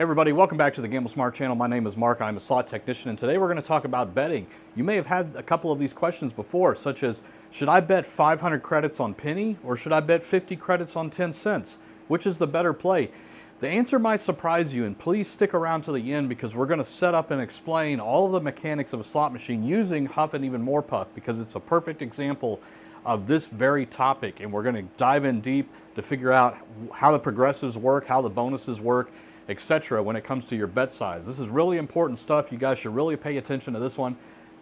Everybody, welcome back to the Gamble Smart channel. My name is Mark. I'm a slot technician, and today we're going to talk about betting. You may have had a couple of these questions before, such as, should I bet 500 credits on penny or should I bet 50 credits on 10 cents? Which is the better play? The answer might surprise you, and please stick around to the end because we're going to set up and explain all of the mechanics of a slot machine using Huff and even more Puff, because it's a perfect example of this very topic, and we're going to dive in deep to figure out how the progressives work, how the bonuses work, etc. when it comes to your bet size. This is really important stuff. You guys should really pay attention to this one.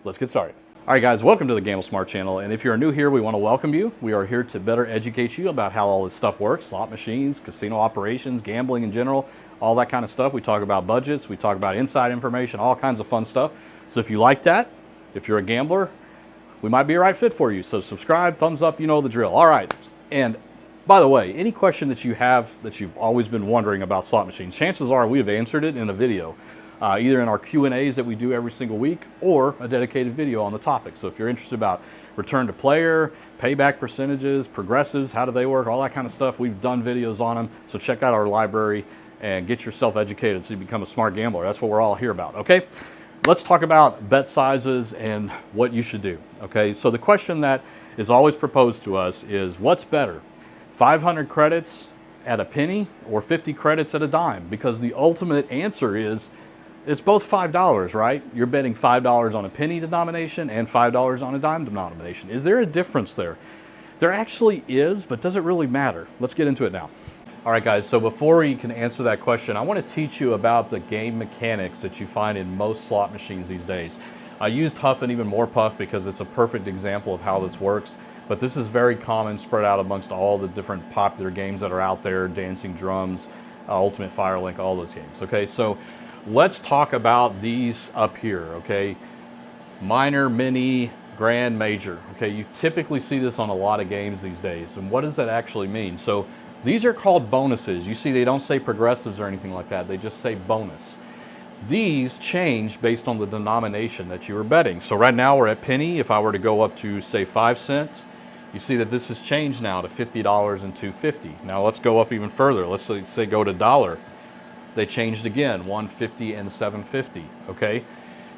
Let's get started. All right, guys, welcome to the Gamble Smart channel. And if you're new here, we want to welcome you. We are here to better educate you about how all this stuff works: slot machines, casino operations, gambling in general, all that kind of stuff. We talk about budgets, we talk about inside information, all kinds of fun stuff. So if you like that, if you're a gambler, we might be a right fit for you. So subscribe, thumbs up, you know the drill. All right. And by the way, any question that you have that you've always been wondering about slot machines, chances are we have answered it in a video, either in our Q&As that we do every single week or a dedicated video on the topic. So if you're interested about return to player, payback percentages, progressives, how do they work, all that kind of stuff, we've done videos on them. So check out our library and get yourself educated so you become a smart gambler. That's what we're all here about, okay? Let's talk about bet sizes and what you should do, okay? So the question that is always proposed to us is, what's better? 500 credits at a penny or 50 credits at a dime? Because the ultimate answer is it's both $5, right? You're betting $5 on a penny denomination and $5 on a dime denomination. Is there a difference there? There actually is, but does it really matter? Let's get into it now. All right, guys, so before we can answer that question, I want to teach you about the game mechanics that you find in most slot machines these days. I used Huff and even more Puff because it's a perfect example of how this works. But this is very common, spread out amongst all the different popular games that are out there: Dancing Drums, Ultimate Firelink, all those games. Okay, so let's talk about these up here, okay? Minor, mini, grand, major. Okay, you typically see this on a lot of games these days. And what does that actually mean? So these are called bonuses. You see, they don't say progressives or anything like that. They just say bonus. These change based on the denomination that you are betting. So right now we're at penny. If I were to go up to, say, 5 cents, you see that this has changed now to $50 and $2.50. Now let's go up even further. Let's say go to dollar. They changed again, $1.50 and $7.50, okay?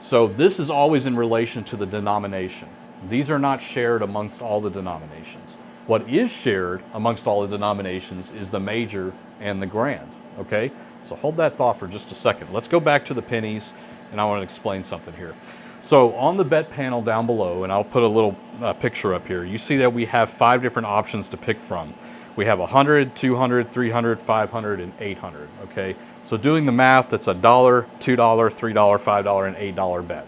So this is always in relation to the denomination. These are not shared amongst all the denominations. What is shared amongst all the denominations is the major and the grand, okay? So hold that thought for just a second. Let's go back to the pennies, and I want to explain something here. So on the bet panel down below, and I'll put a little picture up here, you see that we have 5 different options to pick from. We have 100, 200, 300, 500, and 800, okay? So doing the math, that's $1, $2, $3, $5, and $8 bet.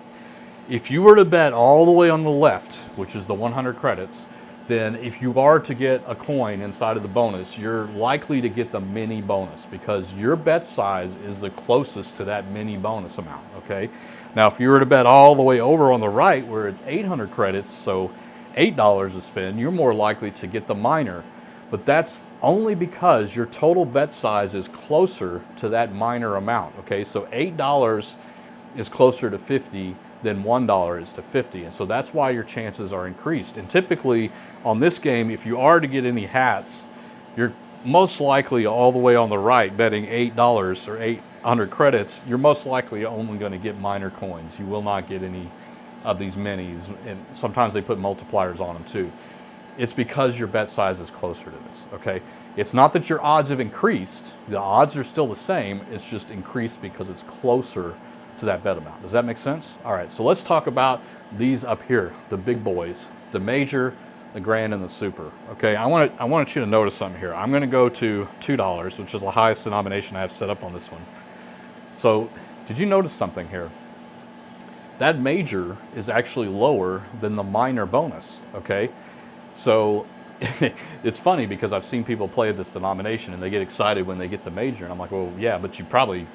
If you were to bet all the way on the left, which is the 100 credits, then if you are to get a coin inside of the bonus, you're likely to get the mini bonus because your bet size is the closest to that mini bonus amount, okay? Now, if you were to bet all the way over on the right where it's 800 credits, so $8 to spend, you're more likely to get the minor. But that's only because your total bet size is closer to that minor amount, okay? So $8 is closer to 50 than $1 is to 50. And so that's why your chances are increased. And typically on this game, if you are to get any hats, you're most likely all the way on the right betting $8 or 800 credits, you're most likely only going to get minor coins. You will not get any of these minis, and sometimes they put multipliers on them too. It's because your bet size is closer to this, okay? It's not that your odds have increased. The odds are still the same. It's just increased because it's closer to that bet amount. Does that make sense? All right, so let's talk about these up here, the big boys, the major, the grand, and the super. Okay, I want you to notice something here. I'm going to go to $2, which is the highest denomination I have set up on this one. So did you notice something here? That major is actually lower than the minor bonus, okay? So it's funny because I've seen people play this denomination and they get excited when they get the major, and I'm like, well, yeah, but you probably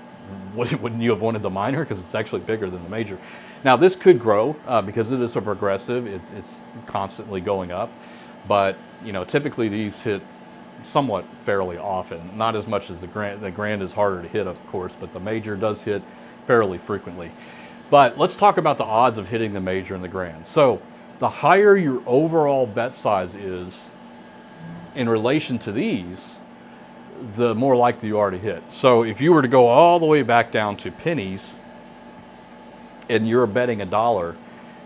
wouldn't you have wanted the minor because it's actually bigger than the major. Now this could grow because it is a progressive. It's constantly going up, but you know, typically these hit somewhat fairly often. Not as much as the grand. The grand is harder to hit, of course, but the major does hit fairly frequently. But let's talk about the odds of hitting the major and the grand. So the higher your overall bet size is in relation to these, the more likely you are to hit. So if you were to go all the way back down to pennies and you're betting $1,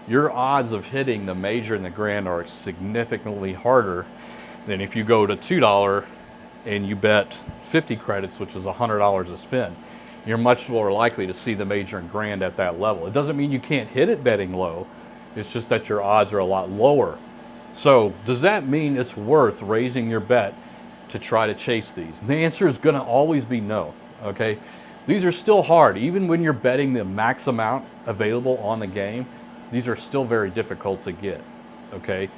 your odds of hitting the major and the grand are significantly harder than if you go to $2 and you bet 50 credits, which is $100 a spin. You're much more likely to see the major and grand at that level. It doesn't mean you can't hit it betting low. It's just that your odds are a lot lower. So does that mean it's worth raising your bet to try to chase these? And the answer is going to always be no. Okay, these are still hard. Even when you're betting the max amount available on the game, these are still very difficult to get. Okay,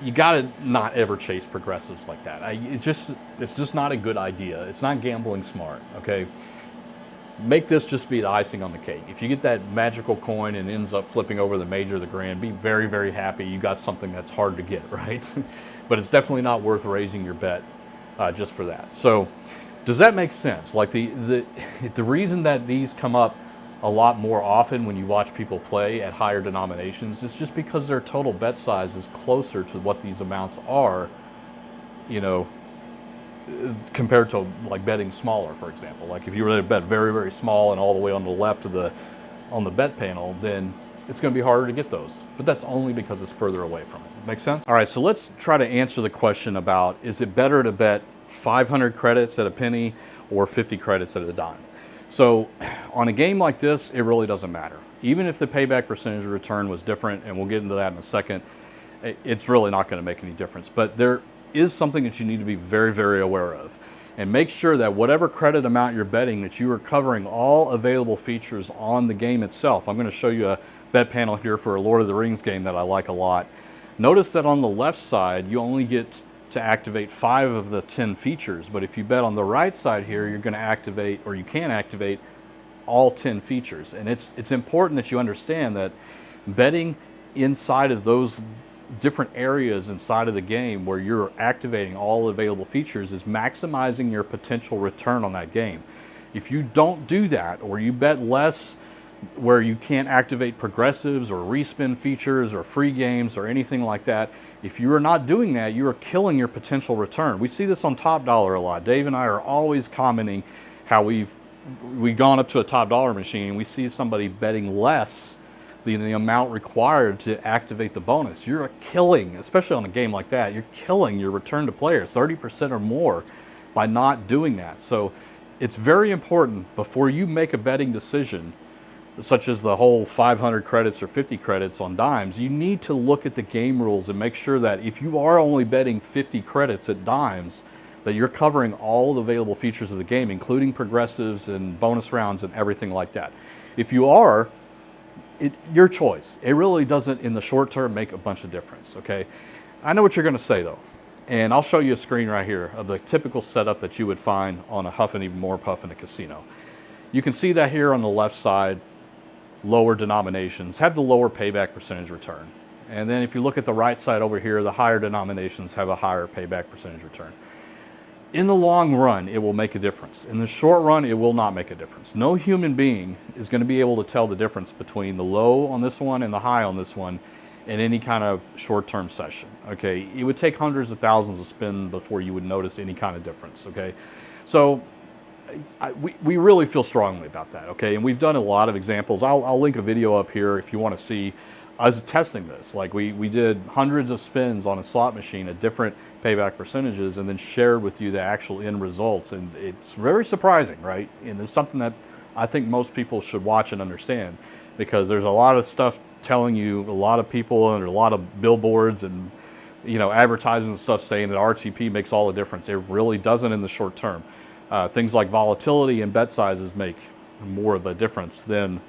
you got to not ever chase progressives like that. It's just not a good idea. It's not gambling smart. Okay, make this just be the icing on the cake. If you get that magical coin and ends up flipping over the major or the grand, be very, very happy. You got something that's hard to get, right? But it's definitely not worth raising your bet just for that. So does that make sense? Like the reason that these come up a lot more often when you watch people play at higher denominations is just because their total bet size is closer to what these amounts are, you know, compared to like betting smaller, for example. Like if you were to bet very, very small and all the way on the left of on the bet panel, then it's going to be harder to get those. But that's only because it's further away from it. Make sense? All right, so let's try to answer the question about, is it better to bet 500 credits at a penny or 50 credits at a dime? So on a game like this, it really doesn't matter. Even if the payback percentage of return was different, and we'll get into that in a second, it's really not going to make any difference. But there is something that you need to be very, very aware of. And make sure that whatever credit amount you're betting, that you are covering all available features on the game itself. I'm going to show you a bet panel here for a Lord of the Rings game that I like a lot. Notice that on the left side, you only get to activate 5 of the 10 features. But if you bet on the right side here, you're going to activate, or you can activate, all 10 features. And it's important that you understand that betting inside of those different areas inside of the game where you're activating all available features is maximizing your potential return on that game. If you don't do that, or you bet less where you can't activate progressives or respin features or free games or anything like that, if you are not doing that, you are killing your potential return. We see this on Top Dollar a lot. Dave and I are always commenting how we've gone up to a Top Dollar machine and we see somebody betting less than the amount required to activate the bonus. You're killing, especially on a game like that, you're killing your return to player 30% or more by not doing that. So it's very important before you make a betting decision, such as the whole 500 credits or 50 credits on dimes, you need to look at the game rules and make sure that if you are only betting 50 credits at dimes, that you're covering all the available features of the game, including progressives and bonus rounds and everything like that. If you are, your choice. It really doesn't, in the short term, make a bunch of difference, okay? I know what you're going to say, though, and I'll show you a screen right here of the typical setup that you would find on a Huff and Even More Puff in a casino. You can see that here on the left side, lower denominations have the lower payback percentage return. And then if you look at the right side over here, the higher denominations have a higher payback percentage return. In the long run, it will make a difference. In the short run, it will not make a difference. No human being is going to be able to tell the difference between the low on this one and the high on this one in any kind of short-term session, okay? It would take hundreds of thousands of spin before you would notice any kind of difference, okay? So we really feel strongly about that, okay? And we've done a lot of examples. I'll link a video up here if you want to see us testing this. Like we did hundreds of spins on a slot machine at different payback percentages and then shared with you the actual end results. And it's very surprising, right? And it's something that I think most people should watch and understand, because there's a lot of stuff telling you, a lot of people and a lot of billboards and advertisements and stuff saying that RTP makes all the difference. It really doesn't in the short term. Things like volatility and bet sizes make more of a difference than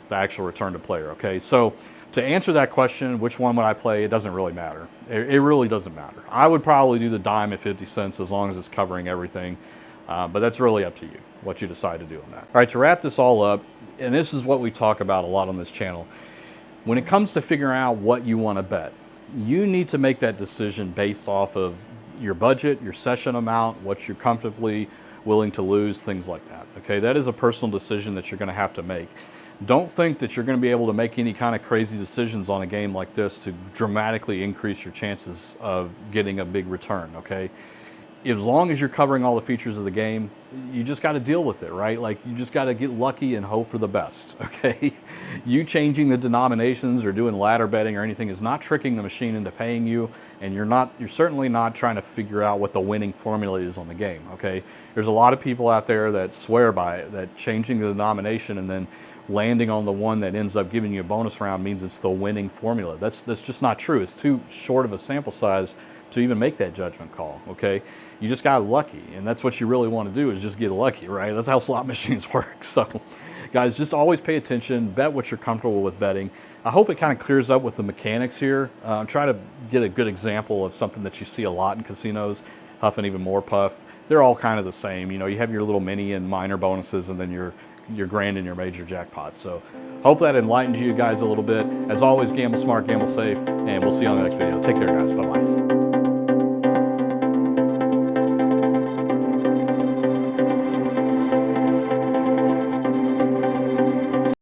the actual return to player, okay? So to answer that question, which one would I play, it doesn't really matter. It really doesn't matter. I would probably do the dime at 50 cents as long as it's covering everything, but that's really up to you, what you decide to do on that. All right, to wrap this all up, and this is what we talk about a lot on this channel, when it comes to figuring out what you want to bet, you need to make that decision based off of your budget, your session amount, what you're comfortably willing to lose, things like that, okay? That is a personal decision that you're going to have to make. Don't think that you're going to be able to make any kind of crazy decisions on a game like this to dramatically increase your chances of getting a big return, okay? as long as you're covering all the features of the game, you just got to deal with it, right? Like, you just got to get lucky and hope for the best, okay? You changing the denominations or doing ladder betting or anything is not tricking the machine into paying you, and you're certainly not trying to figure out what the winning formula is on the game, okay? There's a lot of people out there that swear by it, that changing the denomination and then landing on the one that ends up giving you a bonus round means it's the winning formula. That's just not true. It's too short of a sample size to even make that judgment call, okay? You just got lucky, and that's what you really want to do, is just get lucky, right? That's how slot machines work. So guys, just always pay attention, bet what you're comfortable with betting. I hope it kind of clears up with the mechanics here. Try to get a good example of something that you see a lot in casinos, Huff and Even More Puff. They're all kind of the same. You know, you have your little mini and minor bonuses, and then your grand and your major jackpot. So hope that enlightens you guys a little bit. As always, gamble smart, gamble safe, and we'll see you on the next video. Take care, guys. Bye-bye.